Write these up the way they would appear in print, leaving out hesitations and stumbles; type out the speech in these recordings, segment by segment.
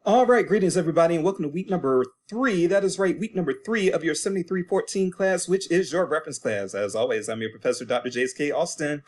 All right, greetings everybody, and welcome to week number 3. That is right, week number 3 of your 7314 class, which is your reference class. As always, I'm your professor, Dr. J.S.K. Austin.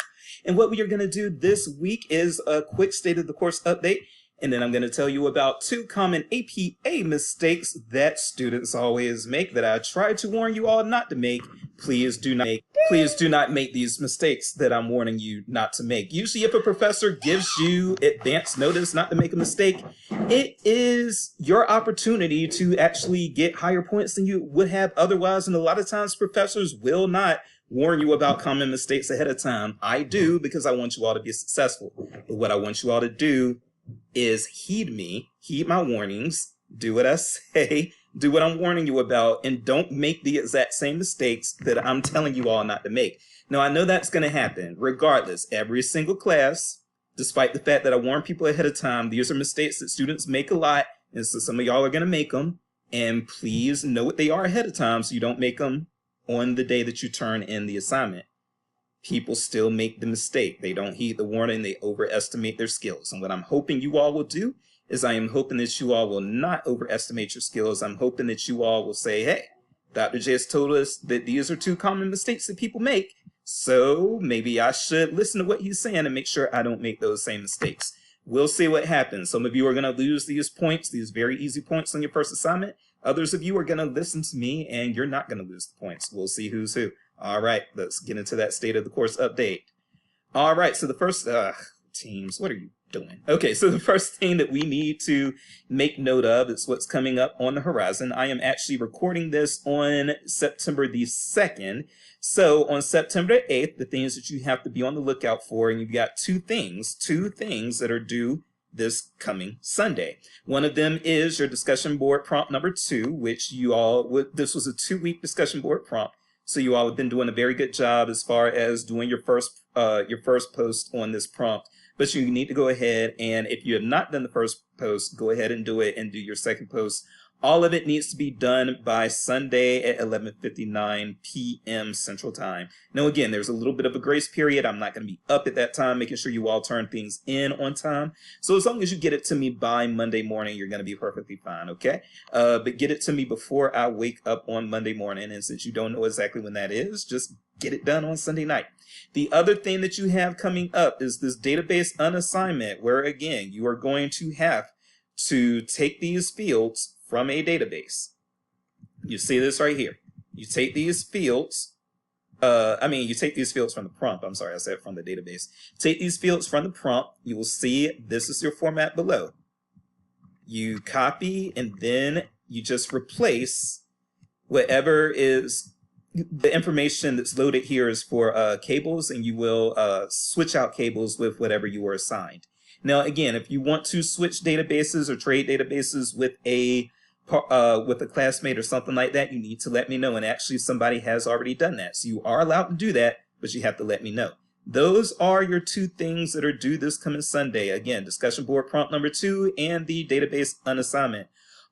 And what we are going to do this week is a quick state of the course update, and then I'm going to tell you about 2 common APA mistakes that students always make that I try to warn you all not to make. Please do not make these mistakes that I'm warning you not to make. Usually if a professor gives you advance notice not to make a mistake, it is your opportunity to actually get higher points than you would have otherwise. And a lot of times professors will not warn you about common mistakes ahead of time. I do because I want you all to be successful. But what I want you all to do is heed my warnings, do what I say, do what I'm warning you about, and don't make the exact same mistakes that I'm telling you all not to make. Now, I know that's going to happen regardless. Every single class, despite the fact that I warn people ahead of time, these are mistakes that students make a lot, and so some of y'all are going to make them, and please know what they are ahead of time so you don't make them on the day that you turn in the assignment. People still make the mistake. They don't heed the warning. They overestimate their skills. And what I'm hoping you all will do is I am hoping that you all will not overestimate your skills. I'm hoping that you all will say, hey, Dr. J has told us that these are 2 common mistakes that people make, so maybe I should listen to what he's saying and make sure I don't make those same mistakes. We'll see what happens. Some of you are going to lose these points, these very easy points on your first assignment. Others of you are going to listen to me and you're not going to lose the points. We'll see who's who. All right, let's get into that state of the course update. All right, so the first, teams, what are you doing? Okay, so the first thing that we need to make note of is what's coming up on the horizon. I am actually recording this on September the 2nd. So on September the 8th, the things that you have to be on the lookout for, and you've got two things that are due this coming Sunday. One of them is your discussion board prompt number 2, which you all this was a 2-week discussion board prompt. So you all have been doing a very good job as far as doing your first post on this prompt. But you need to go ahead and if you have not done the first post, go ahead and do it and do your second post. All of it needs to be done by Sunday at 11:59 p.m. Central Time. Now, again, there's a little bit of a grace period. I'm not going to be up at that time, making sure you all turn things in on time. So as long as you get it to me by Monday morning, you're going to be perfectly fine, okay? But get it to me before I wake up on Monday morning. And since you don't know exactly when that is, just get it done on Sunday night. The other thing that you have coming up is this database unassignment, where, again, you are going to have to take these fields from a database. You see this right here. You take these fields, you take these fields from the prompt. I'm sorry, I said from the database. Take these fields from the prompt. You will see this is your format below. You copy and then you just replace whatever is the information that's loaded here is for cables, and you will switch out cables with whatever you were assigned. Now, again, if you want to switch databases or trade databases with a classmate or something like that, you need to let me know. And actually, somebody has already done that. So you are allowed to do that, but you have to let me know. Those are your 2 things that are due this coming Sunday. Again, discussion board prompt number 2 and the database unassignment.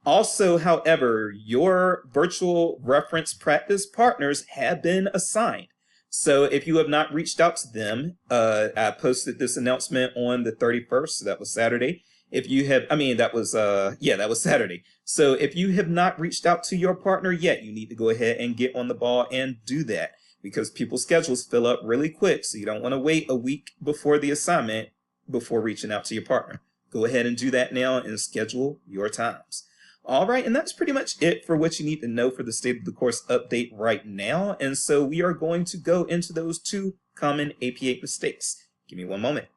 Also, however, your virtual reference practice partners have been assigned. So if you have not reached out to them, I posted this announcement on the 31st, so that was Saturday. If you have, that was Saturday. So if you have not reached out to your partner yet, you need to go ahead and get on the ball and do that, because people's schedules fill up really quick. So you don't want to wait a week before the assignment before reaching out to your partner. Go ahead and do that now and schedule your times. All right, and that's pretty much it for what you need to know for the state of the course update right now. And so we are going to go into those 2 common APA mistakes. Give me one moment.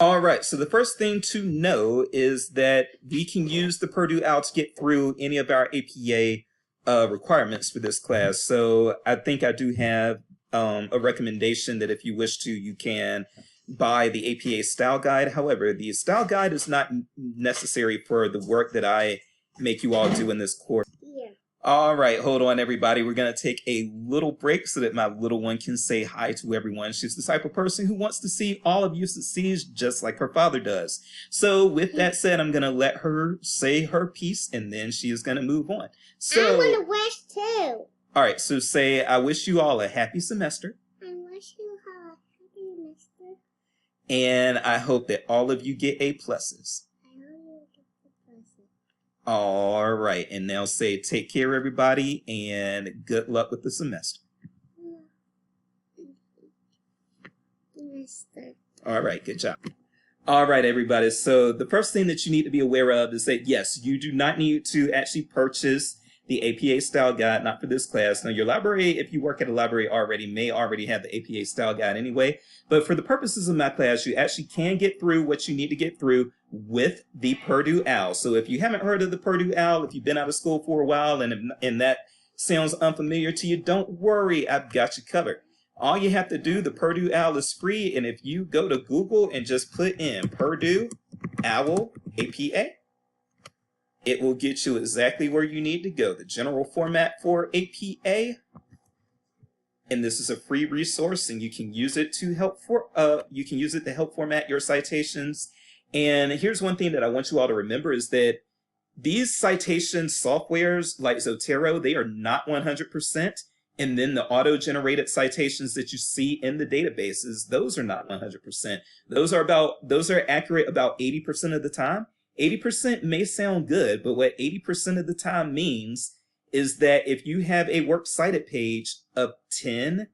All right, so the first thing to know is that we can use the Purdue OWL to get through any of our APA requirements for this class. So I think I do have a recommendation that if you wish to, you can buy the APA style guide. However, the style guide is not necessary for the work that I make you all do in this course. Yeah. All right, hold on, everybody. We're going to take a little break so that my little one can say hi to everyone. She's the type of person who wants to see all of you succeed just like her father does. So with that said, I'm going to let her say her piece, and then she is going to move on. So, I want to wish too. All right, so say, I wish you all a happy semester. I wish you all a happy semester. And I hope that all of you get A pluses. All right, and now say take care, everybody, and good luck with the semester. Mister. All right, good job. All right, everybody. So the first thing that you need to be aware of is that, yes, you do not need to actually purchase the APA style guide, not for this class. Now, your library, if you work at a library already, may already have the APA style guide anyway. But for the purposes of my class, you actually can get through what you need to get through with the Purdue OWL. So if you haven't heard of the Purdue OWL, if you've been out of school for a while and that sounds unfamiliar to you, don't worry, I've got you covered. All you have to do, the Purdue OWL is free, and if you go to Google and just put in Purdue OWL APA, it will get you exactly where you need to go. The general format for APA, and this is a free resource, and you can use it to help format your citations. And here's one thing that I want you all to remember is that these citation softwares like Zotero, they are not 100%. And then the auto-generated citations that you see in the databases, those are not 100%. Those are accurate about 80% of the time. 80% may sound good, but what 80% of the time means is that if you have a works cited page of 10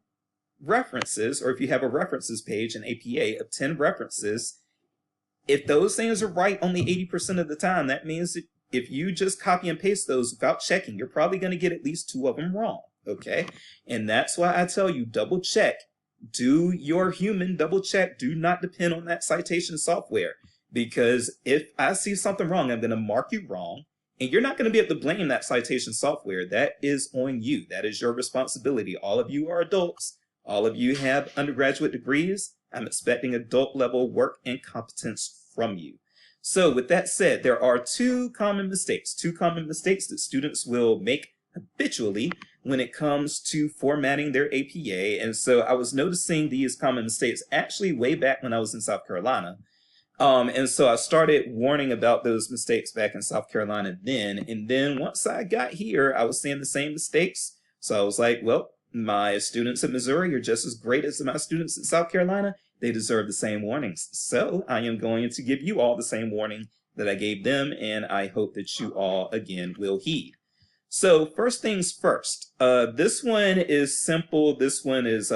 references, or if you have a references page in APA of 10 references, if those things are right only 80% of the time, that means that if you just copy and paste those without checking, you're probably going to get at least 2 of them wrong. Okay, and that's why I tell you, double check. Do your human double check. Do not depend on that citation software, because if I see something wrong, I'm going to mark you wrong, and you're not going to be able to blame that citation software. That is on you. That is your responsibility. All of you are adults. All of you have undergraduate degrees. I'm expecting adult level work and competence from you. So with that said, there are two common mistakes that students will make habitually when it comes to formatting their APA. And so I was noticing these common mistakes actually way back when I was in South Carolina. And so I started warning about those mistakes back in South Carolina then. And then once I got here, I was seeing the same mistakes. So I was like, well, my students at Missouri are just as great as my students in South Carolina. They deserve the same warnings. So I am going to give you all the same warning that I gave them. And I hope that you all, again, will heed. So first things first, this one is simple. This one is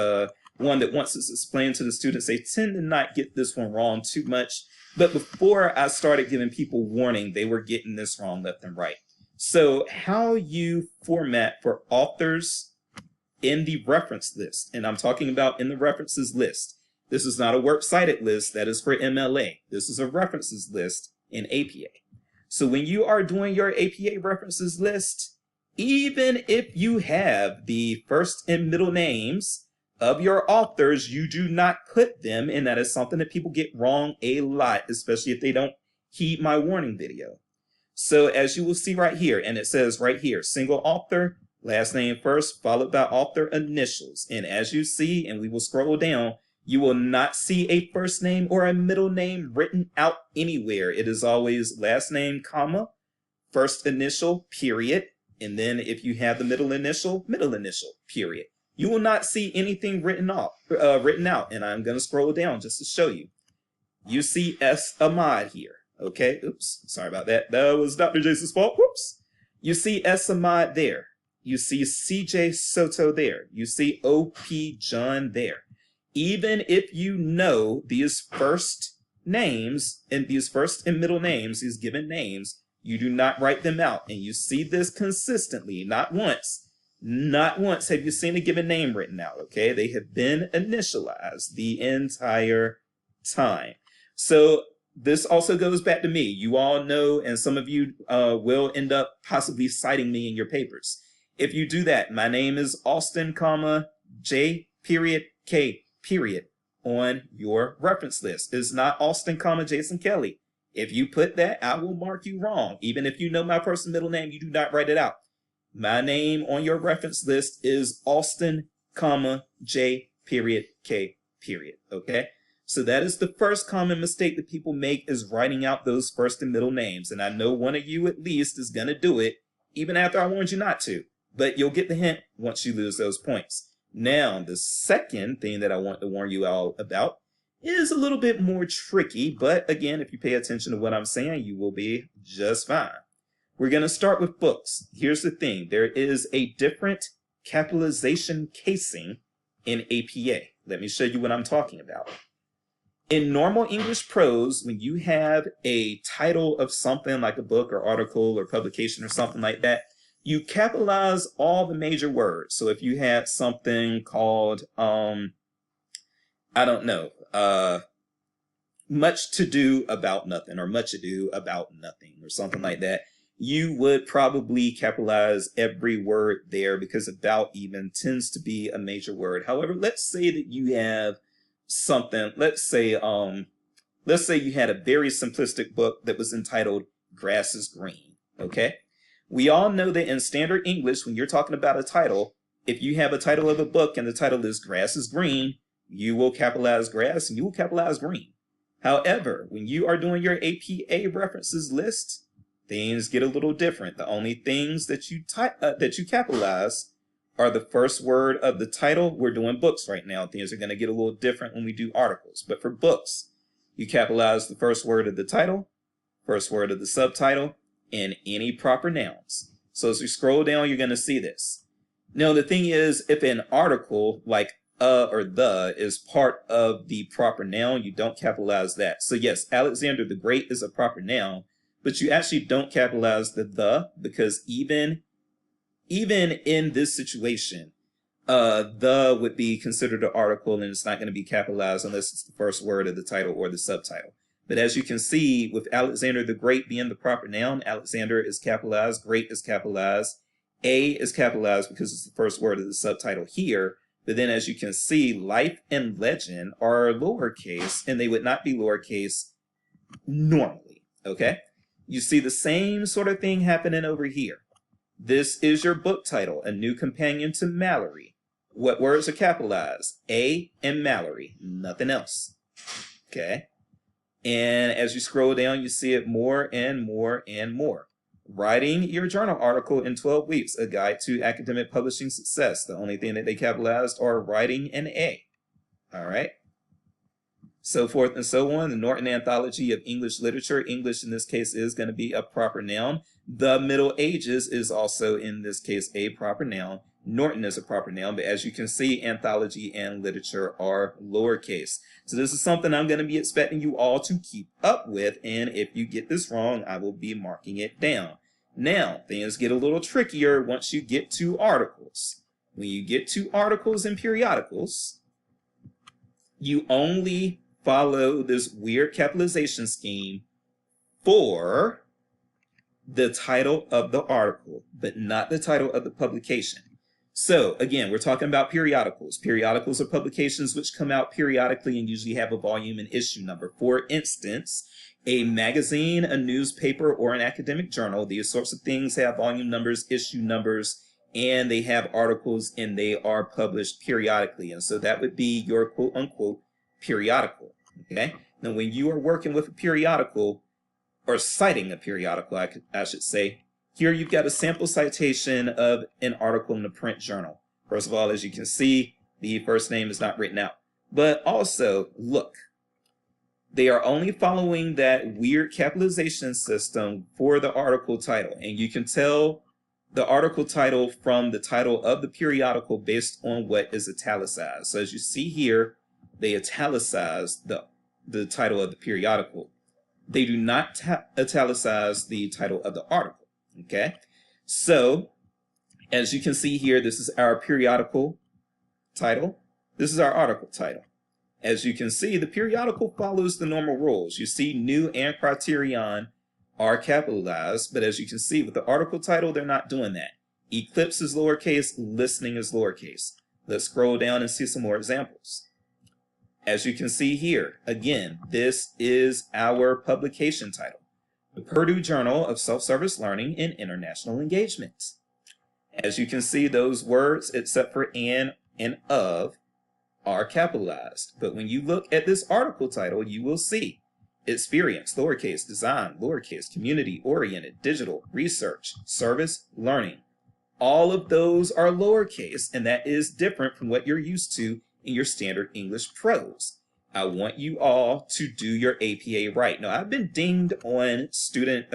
one that once it's explained to the students, they tend to not get this one wrong too much. But before I started giving people warning, they were getting this wrong left and right. So how you format for authors in the reference list, and I'm talking about in the references list. This is not a works cited list. That is for MLA. This is a references list in APA. So when you are doing your APA references list, even if you have the first and middle names of your authors, you do not put them, and that is something that people get wrong a lot, especially if they don't heed my warning video. So as you will see right here, and it says right here, single author, last name first, followed by author initials. And as you see, and we will scroll down, you will not see a first name or a middle name written out anywhere. It is always last name, comma, first initial, period. And then if you have the middle initial, period. You will not see anything written out. And I'm going to scroll down just to show you. You see S. Ahmad here. Okay, oops, sorry about that. That was Dr. Jason's fault. Whoops. You see S. Ahmad there. You see C.J. Soto there. You see O.P. John there. Even if you know these first names and these first and middle names, these given names, you do not write them out. And you see this consistently, not once have you seen a given name written out, okay? They have been initialized the entire time. So this also goes back to me. You all know, and some of you will end up possibly citing me in your papers. If you do that, my name is Austin, comma, J, period, K, period, on your reference list. It's not Austin, comma, Jason Kelly. If you put that, I will mark you wrong. Even if you know my first and middle name, you do not write it out. My name on your reference list is Austin, comma, J, period, K, period. Okay? So that is the first common mistake that people make, is writing out those first and middle names. And I know one of you at least is going to do it, even after I warned you not to. But you'll get the hint once you lose those points. Now, the second thing that I want to warn you all about is a little bit more tricky, but again, if you pay attention to what I'm saying, you will be just fine. We're going to start with books. Here's the thing. There is a different capitalization casing in APA. Let me show you what I'm talking about. In normal English prose, when you have a title of something like a book or article or publication or something like that, you capitalize all the major words. So if you had something called, I don't know, much to do about nothing, or much ado about nothing, or something like that, you would probably capitalize every word there, because about even tends to be a major word. However, let's say that you have something, let's say you had a very simplistic book that was entitled Grass is Green, okay? We all know that in standard English, when you're talking about a title, if you have a title of a book and the title is Grass is Green, you will capitalize grass and you will capitalize green. However, when you are doing your APA references list, things get a little different. The only things that you capitalize are the first word of the title. We're doing books right now. Things are going to get a little different when we do articles. But for books, you capitalize the first word of the title, first word of the subtitle, and any proper nouns. So as we scroll down, you're going to see this. Now, the thing is, if an article like or the is part of the proper noun, you don't capitalize that. So yes, Alexander the Great is a proper noun, but you actually don't capitalize the, because even in this situation, the would be considered an article, and it's not going to be capitalized unless it's the first word of the title or the subtitle. But as you can see, with Alexander the Great being the proper noun, Alexander is capitalized, Great is capitalized, A is capitalized because it's the first word of the subtitle here. But then as you can see, life and legend are lowercase, and they would not be lowercase normally, okay? You see the same sort of thing happening over here. This is your book title, A New Companion to Mallory. What words are capitalized? A and Mallory, nothing else, okay? And as you scroll down, you see it more and more and more. Writing your journal article in 12 weeks, a guide to academic publishing success. The only thing that they capitalized are writing and A. All right. So forth and so on. The Norton Anthology of English Literature. English in this case is going to be a proper noun. The Middle Ages is also in this case a proper noun. Norton is a proper noun, but as you can see, anthology and literature are lowercase. So this is something I'm going to be expecting you all to keep up with, and if you get this wrong, I will be marking it down. Now, things get a little trickier once you get to articles. When you get to articles and periodicals, you only follow this weird capitalization scheme for the title of the article, but not the title of the publication. So again, we're talking about periodicals. Periodicals are publications which come out periodically and usually have a volume and issue number. For instance, a magazine, a newspaper, or an academic journal, these sorts of things have volume numbers, issue numbers, and they have articles, and they are published periodically. And so that would be your quote unquote periodical. Okay. Now, when you are working with a periodical, or citing a periodical, I should say, here you've got a sample citation of an article in the print journal. First of all, as you can see, the first name is not written out. But also, look, they are only following that weird capitalization system for the article title. And you can tell the article title from the title of the periodical based on what is italicized. So as you see here, they italicize the title of the periodical. They do not italicize the title of the article. Okay, so as you can see here, this is our periodical title. This is our article title. As you can see, the periodical follows the normal rules. You see new and criterion are capitalized, but as you can see with the article title, they're not doing that. Eclipse is lowercase, listening is lowercase. Let's scroll down and see some more examples. As you can see here, again, this is our publication title. The Purdue Journal of Self-Service Learning and International Engagement. As you can see, those words, except for and of, are capitalized. But when you look at this article title, you will see experience, lowercase, design, lowercase, community-oriented, digital, research, service, learning. All of those are lowercase, and that is different from what you're used to in your standard English prose. I want you all to do your APA right. Now, I've been dinged on student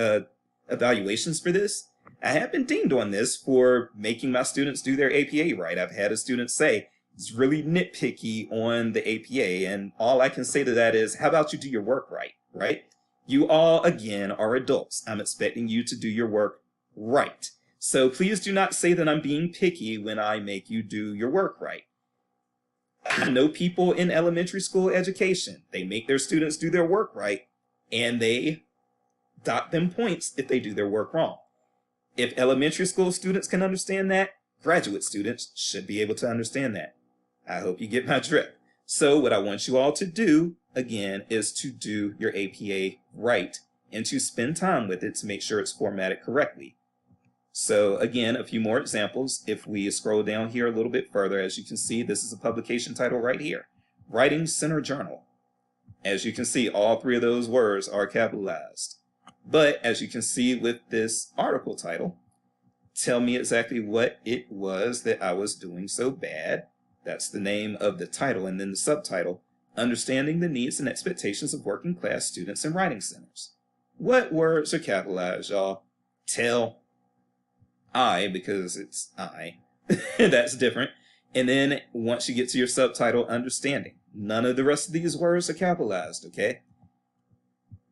evaluations for this. I have been dinged on this for making my students do their APA right. I've had a student say it's really nitpicky on the APA, and all I can say to that is, how about you do your work right, right? You all, again, are adults. I'm expecting you to do your work right. So please do not say that I'm being picky when I make you do your work right. I know people in elementary school education, they make their students do their work right, and they dot them points if they do their work wrong. If elementary school students can understand that, graduate students should be able to understand that. I hope you get my drift. So what I want you all to do, again, is to do your APA right and to spend time with it to make sure it's formatted correctly. So again, a few more examples. If we scroll down here a little bit further, as you can see, this is a publication title right here, Writing Center Journal. As you can see, all three of those words are capitalized. But as you can see with this article title, tell me exactly what it was that I was doing so bad. That's the name of the title, and then the subtitle, Understanding the Needs and Expectations of Working Class Students in Writing Centers. What words are capitalized, y'all? Tell. I, because it's I. That's different. And then once you get to your subtitle, understanding. None of the rest of these words are capitalized, okay?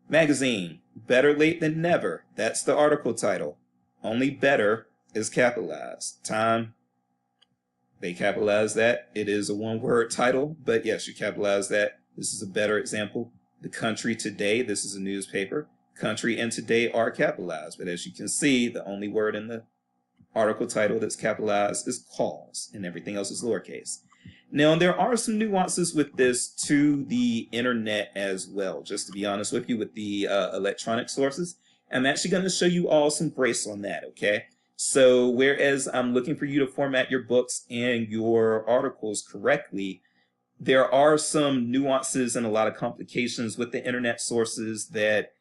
Magazine, better late than never. That's the article title. Only better is capitalized. Time, they capitalize that. It is a one-word title, but yes, you capitalize that. This is a better example. The Country Today, this is a newspaper. Country and Today are capitalized, but as you can see, the only word in the article title that's capitalized is cause, and everything else is lowercase. Now, there are some nuances with this to the internet as well, just to be honest with you, with the electronic sources. I'm actually going to show you all some grace on that, okay? So whereas I'm looking for you to format your books and your articles correctly, there are some nuances and a lot of complications with the internet sources that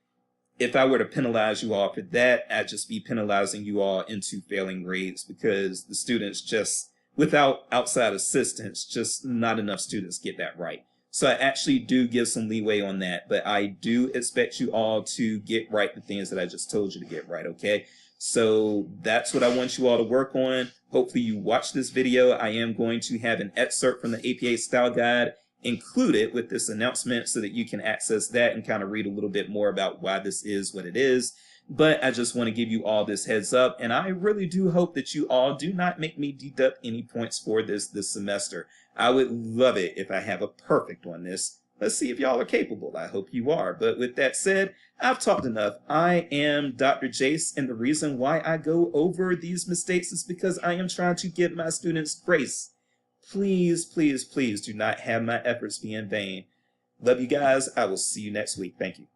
if I were to penalize you all for that, I'd just be penalizing you all into failing grades because the students just, without outside assistance, just not enough students get that right. So I actually do give some leeway on that, but I do expect you all to get right the things that I just told you to get right, okay? So that's what I want you all to work on. Hopefully you watch this video. I am going to have an excerpt from the APA Style Guide included with this announcement so that you can access that and kind of read a little bit more about why this is what it is. But I just want to give you all this heads up, and I really do hope that you all do not make me deduct any points for this semester. I would love it if I have a perfect on this. Let's see if y'all are capable. I hope you are. But with that said, I've talked enough. I am Dr. Jace, and the reason why I go over these mistakes is because I am trying to give my students grace. Please, please, please do not have my efforts be in vain. Love you guys. I will see you next week. Thank you.